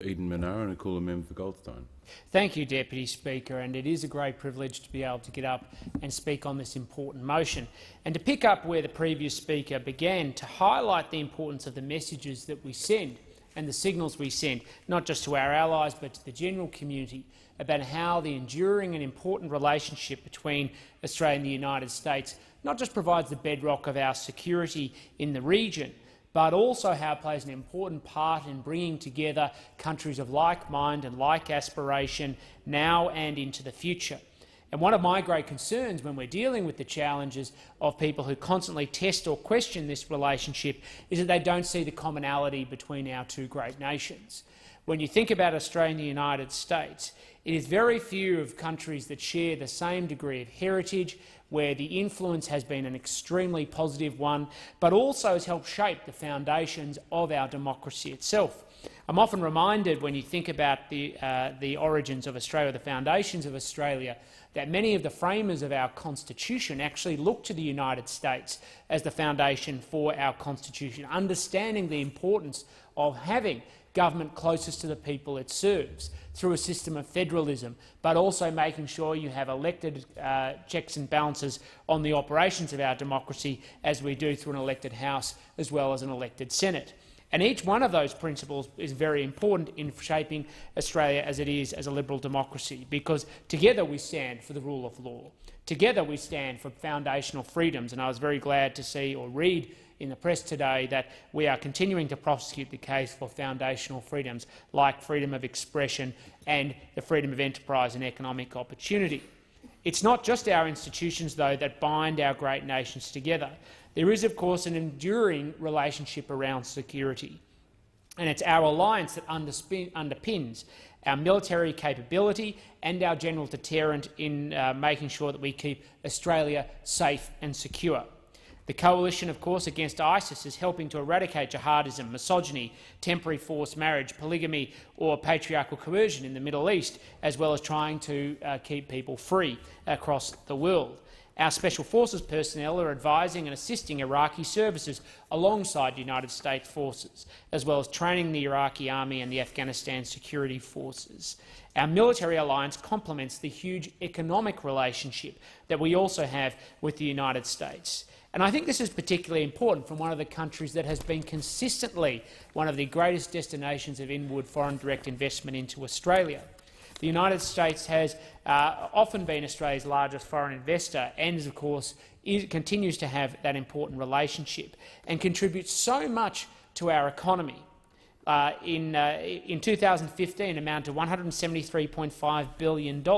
Eden Monaro, and I call a member for Goldstein. Thank you, Deputy Speaker, and it is a great privilege to be able to get up and speak on this important motion. And to pick up where the previous speaker began, to highlight the importance of the messages that we send and the signals we send, not just to our allies but to the general community, about how the enduring and important relationship between Australia and the United States not just provides the bedrock of our security in the region, but also how it plays an important part in bringing together countries of like mind and like aspiration now and into the future. And one of my great concerns when we're dealing with the challenges of people who constantly test or question this relationship is that they don't see the commonality between our two great nations. When you think about Australia and the United States, it is very few of countries that share the same degree of heritage, where the influence has been an extremely positive one, but also has helped shape the foundations of our democracy itself. I'm often reminded, when you think about the origins of Australia, the foundations of Australia, that many of the framers of our Constitution actually looked to the United States as the foundation for our Constitution, understanding the importance of having government closest to the people it serves through a system of federalism, but also making sure you have elected checks and balances on the operations of our democracy, as we do through an elected House as well as an elected Senate. And each one of those principles is very important in shaping Australia as it is as a liberal democracy, because together we stand for the rule of law. Together we stand for foundational freedoms, and I was very glad to see or read in the press today that we are continuing to prosecute the case for foundational freedoms like freedom of expression and the freedom of enterprise and economic opportunity. It's not just our institutions, though, that bind our great nations together. There is, of course, an enduring relationship around security, and it's our alliance that underpins our military capability and our general deterrent in making sure that we keep Australia safe and secure. The coalition, of course, against ISIS is helping to eradicate jihadism, misogyny, temporary forced marriage, polygamy or patriarchal coercion in the Middle East, as well as trying to keep people free across the world. Our Special Forces personnel are advising and assisting Iraqi services alongside United States forces, as well as training the Iraqi army and the Afghanistan security forces. Our military alliance complements the huge economic relationship that we also have with the United States. And I think this is particularly important from one of the countries that has been consistently one of the greatest destinations of inward foreign direct investment into Australia. The United States has often been Australia's largest foreign investor and, of course, continues to have that important relationship and contributes so much to our economy. In 2015 amounted to $173.5 billion,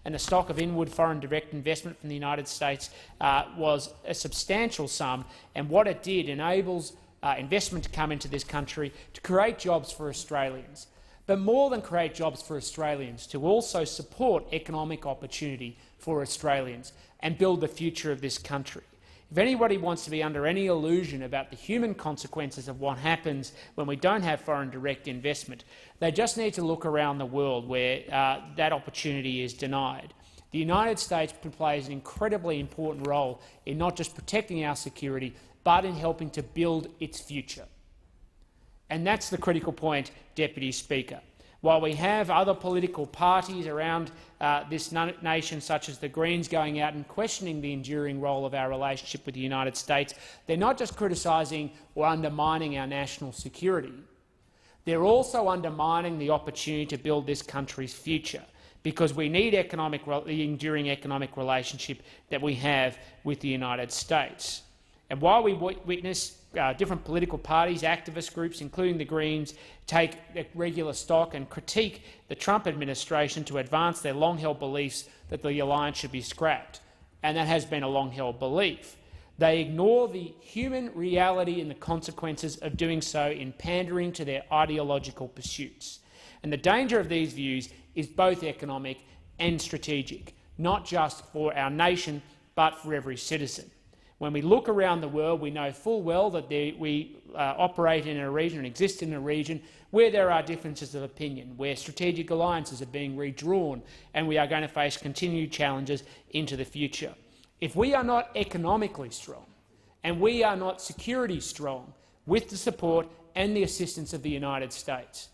and the stock of inward foreign direct investment from the United States was a substantial sum, and what it did enables investment to come into this country to create jobs for Australians. But more than create jobs for Australians, to also support economic opportunity for Australians and build the future of this country. If anybody wants to be under any illusion about the human consequences of what happens when we don't have foreign direct investment, they just need to look around the world where that opportunity is denied. The United States plays an incredibly important role in not just protecting our security, but in helping to build its future. And that's the critical point, Deputy Speaker. While we have other political parties around this nation, such as the Greens, going out and questioning the enduring role of our relationship with the United States, they're not just criticising or undermining our national security. They're also undermining the opportunity to build this country's future, because we need the enduring economic relationship that we have with the United States. And while we witness different political parties, activist groups, including the Greens, take regular stock and critique the Trump administration to advance their long-held beliefs that the alliance should be scrapped, and that has been a long-held belief, they ignore the human reality and the consequences of doing so in pandering to their ideological pursuits. And the danger of these views is both economic and strategic, not just for our nation, but for every citizen. When we look around the world, we know full well that we operate in a region and exist in a region where there are differences of opinion, where strategic alliances are being redrawn, and we are going to face continued challenges into the future. If we are not economically strong and we are not security strong with the support and the assistance of the United States,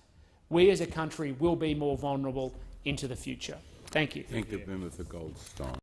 we as a country will be more vulnerable into the future. Thank you. Thank you, member for Goldstein.